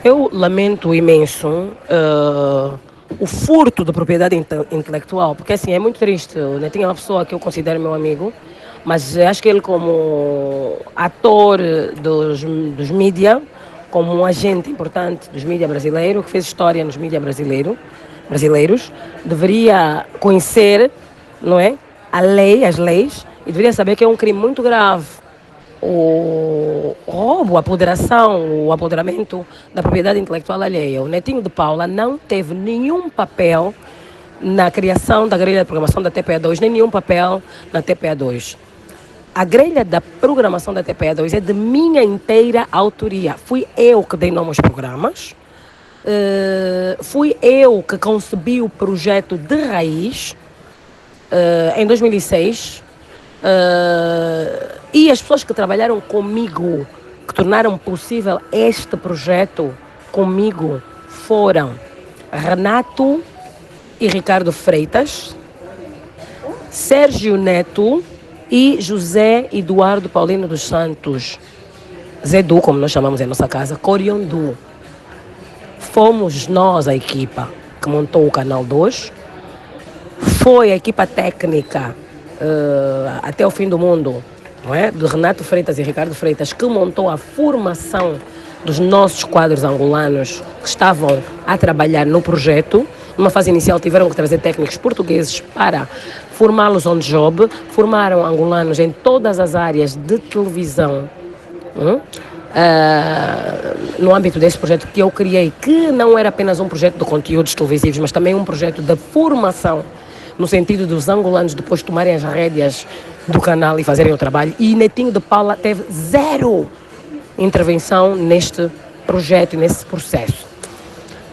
Eu lamento imenso o furto da propriedade intelectual, porque assim, é muito triste. Eu né, tinha uma pessoa que eu considero meu amigo, mas acho que ele como ator dos mídia, como um agente importante dos mídia brasileiros, que fez história nos mídia brasileiros, deveria conhecer, não é, a lei, as leis, e deveria saber que é um crime muito grave o roubo, a apoderação, o apoderamento da propriedade intelectual alheia. O Netinho de Paula não teve nenhum papel na criação da grelha de programação da TPA2, nem nenhum papel na TPA2. A grelha da programação da TPA2 é de minha inteira autoria. Fui eu que dei nome aos programas, fui eu que concebi o projeto de raiz em 2006. E as pessoas que trabalharam comigo, que tornaram possível este projeto comigo, foram Renato e Ricardo Freitas, Sérgio Neto e José Eduardo Paulino dos Santos, Zedu, como nós chamamos em nossa casa, Coriondu. Fomos nós a equipa que montou o Canal 2, foi a equipa técnica até o fim do mundo, não é? De Renato Freitas e Ricardo Freitas, que montou a formação dos nossos quadros angolanos que estavam a trabalhar no projeto. Numa fase inicial tiveram que trazer técnicos portugueses para formá-los on job, formaram angolanos em todas as áreas de televisão, no âmbito desse projeto que eu criei, que não era apenas um projeto de conteúdos televisivos, mas também um projeto de formação, no sentido dos angolanos depois tomarem as rédeas do canal e fazerem o trabalho. E Netinho de Paula teve zero intervenção neste projeto e nesse processo.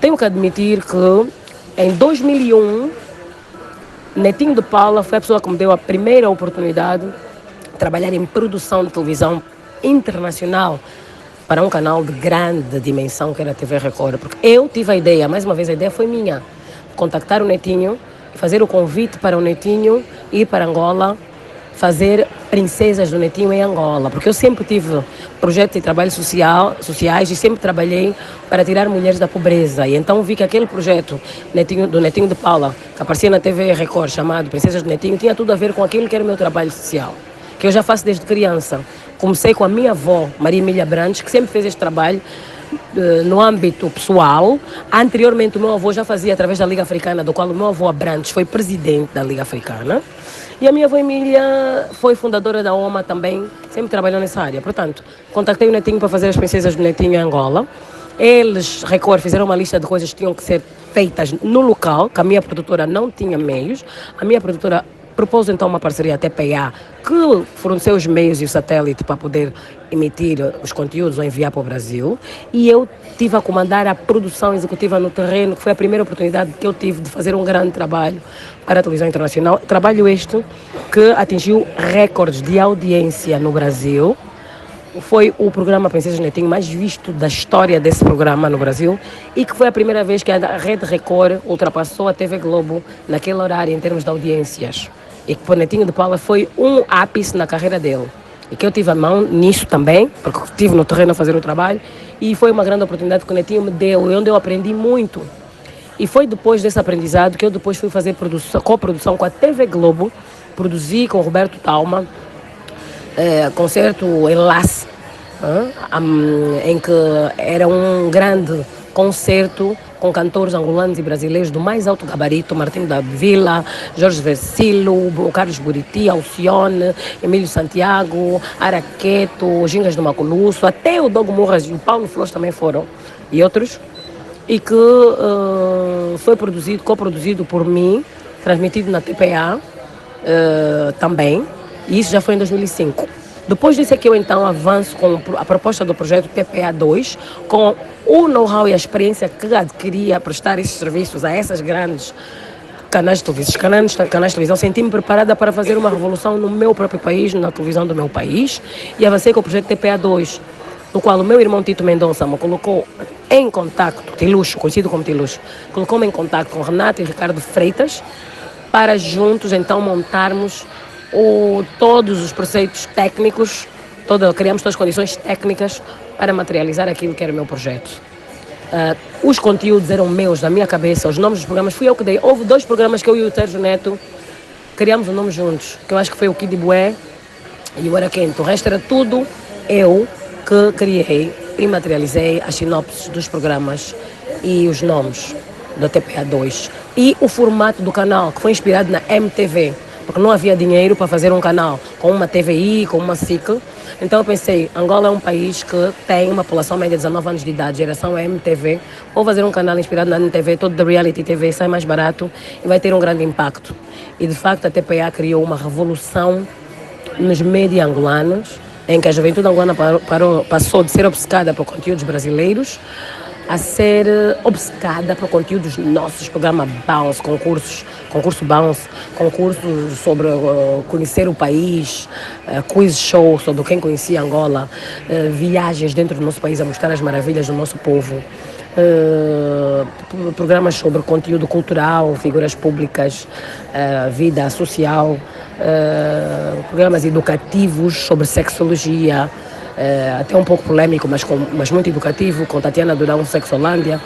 Tenho que admitir que em 2001, Netinho de Paula foi a pessoa que me deu a primeira oportunidade de trabalhar em produção de televisão internacional para um canal de grande dimensão que era a TV Record. Porque eu tive a ideia, mais uma vez a ideia foi minha, contactar o Netinho, fazer o convite para o Netinho ir para Angola, fazer Princesas do Netinho em Angola, porque eu sempre tive projetos de trabalho sociais e sempre trabalhei para tirar mulheres da pobreza. E então vi que aquele projeto do Netinho de Paula, que aparecia na TV Record, chamado Princesas do Netinho, tinha tudo a ver com aquilo que era o meu trabalho social, que eu já faço desde criança. Comecei com a minha avó, Maria Emília Brandes, que sempre fez este trabalho no âmbito pessoal. Anteriormente o meu avô já fazia através da Liga Africana, do qual o meu avô Abrantes foi presidente da Liga Africana. E a minha avó Emília foi fundadora da OMA também, sempre trabalhou nessa área. Portanto, contactei o Netinho para fazer as Princesas do Netinho em Angola. Eles, Record, fizeram uma lista de coisas que tinham que ser feitas no local, que a minha produtora não tinha meios. A minha produtora propôs então uma parceria TPA, que forneceu os meios e o satélite para poder emitir os conteúdos ou enviar para o Brasil. E eu tive a comandar a produção executiva no terreno, que foi a primeira oportunidade que eu tive de fazer um grande trabalho para a televisão internacional. Trabalho este que atingiu recordes de audiência no Brasil. Foi o programa Princesas do Netinho mais visto da história desse programa no Brasil e que foi a primeira vez que a Rede Record ultrapassou a TV Globo naquele horário em termos de audiências. E que o Netinho de Paula foi um ápice na carreira dele. E que eu tive a mão nisso também, porque estive no terreno a fazer o trabalho, e foi uma grande oportunidade que o Netinho me deu, onde eu aprendi muito. E foi depois desse aprendizado que eu depois fui fazer coprodução com a TV Globo, produzi com o Roberto Talma, concerto Enlace, em que era um grande concerto com cantores angolanos e brasileiros do mais alto gabarito, Martinho da Vila, Jorge Versilo, o Carlos Buriti, Alcione, Emílio Santiago, Araqueto, Gingas do Maculusso, até o Dogo Murras e o Paulo Flores também foram, e outros, e que foi coproduzido por mim, transmitido na TPA também, e isso já foi em 2005. Depois disso é que eu então avanço com a proposta do projeto TPA2, com o know-how e a experiência que adquiri a prestar esses serviços a essas grandes canais de televisão. Senti-me preparada para fazer uma revolução no meu próprio país, na televisão do meu país, e avancei com o projeto TPA2, no qual o meu irmão Tito Mendonça me colocou em contacto, Tiluxo, conhecido como Tiluxo, colocou-me em contacto com Renato e Ricardo Freitas, para juntos então montarmos todos os preceitos técnicos, criamos todas as condições técnicas para materializar aquilo que era o meu projeto. Os conteúdos eram meus, da minha cabeça, os nomes dos programas fui eu que dei. Houve 2 programas que eu e o Sérgio Neto criamos o nome juntos, que eu acho que foi o Kid Bué e o Era Quente. O resto era tudo eu que criei e materializei as sinopses dos programas e os nomes da TPA2. E o formato do canal, que foi inspirado na MTV, porque não havia dinheiro para fazer um canal com uma TVI, com uma SIC. Então eu pensei, Angola é um país que tem uma população média de 19 anos de idade, geração MTV. Vou fazer um canal inspirado na MTV, todo da reality TV, sai mais barato e vai ter um grande impacto. E de facto a TPA criou uma revolução nos média angolanos, em que a juventude angolana passou de ser obcecada por conteúdos brasileiros a ser obcecada por conteúdos nossos, programa Bounce, concurso Bounce, concursos sobre conhecer o país, quiz show sobre quem conhecia Angola, viagens dentro do nosso país a mostrar as maravilhas do nosso povo, programas sobre conteúdo cultural, figuras públicas, vida social, programas educativos sobre sexologia, até um pouco polêmico, mas muito educativo, com Tatiana Durão, Sexolândia,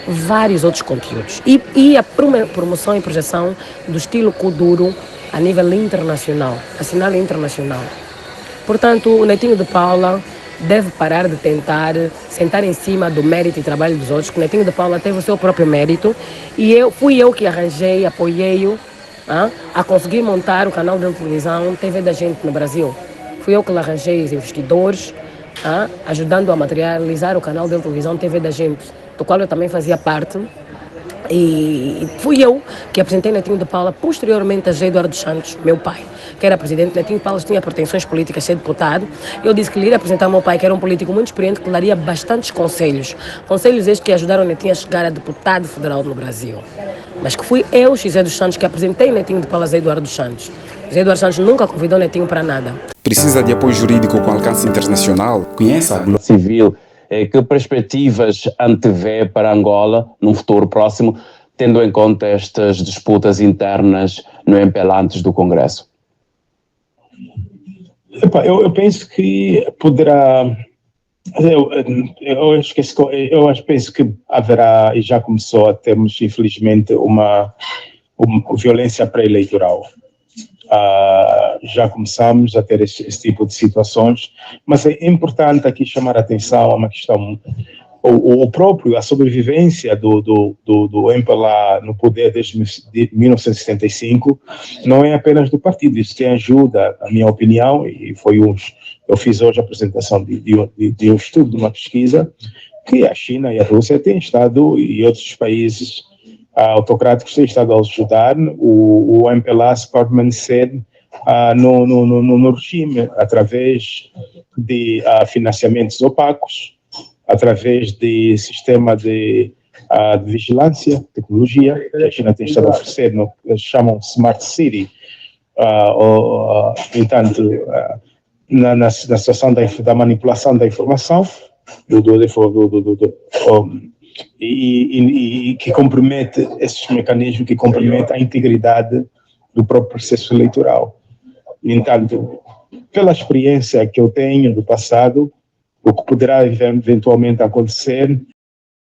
vários outros conteúdos. E a promoção e projeção do estilo Kuduro a nível internacional, a sinal internacional. Portanto, o Netinho de Paula deve parar de tentar sentar em cima do mérito e trabalho dos outros, que o Netinho de Paula teve o seu próprio mérito e fui eu que arranjei, apoiei-o a conseguir montar o canal de televisão TV da Gente no Brasil. Fui eu que lhe arranjei os investidores, ajudando a materializar o canal de televisão TV da Gente, do qual eu também fazia parte. E fui eu que apresentei Netinho de Paula posteriormente a José Eduardo Santos, meu pai, que era presidente. Netinho de Paula tinha pretensões políticas, ser deputado. Eu disse que lhe iria apresentar ao meu pai, que era um político muito experiente, que lhe daria bastantes conselhos. Conselhos estes que ajudaram Netinho a chegar a deputado federal no Brasil. Mas que fui eu, José dos Santos, que apresentei Netinho de Paula a José Eduardo Santos. José Eduardo Santos nunca convidou Netinho para nada. Precisa de apoio jurídico com alcance internacional? Conheça a Global Civil. Que perspectivas antevê para Angola num futuro próximo, tendo em conta estas disputas internas no MPLA antes do Congresso? Eu penso que poderá. Eu penso que haverá, e já começou a termos, infelizmente, uma violência pré-eleitoral. Já começamos a ter esse tipo de situações, mas é importante aqui chamar a atenção a uma questão, a sobrevivência do MPLA no poder desde 1975 não é apenas do partido, isso tem ajuda, na minha opinião, e eu fiz hoje a apresentação de um estudo, de uma pesquisa, que a China e a Rússia têm estado, e outros países autocráticos têm estado a ajudar o MPLA a permanecer no regime, através de financiamentos opacos, através de sistema de vigilância, tecnologia, que a China tem estado a oferecer, no que eles chamam Smart City. Entanto, na situação da manipulação da informação, e que compromete esses mecanismos, que compromete a integridade do próprio processo eleitoral. No entanto, pela experiência que eu tenho do passado, o que poderá eventualmente acontecer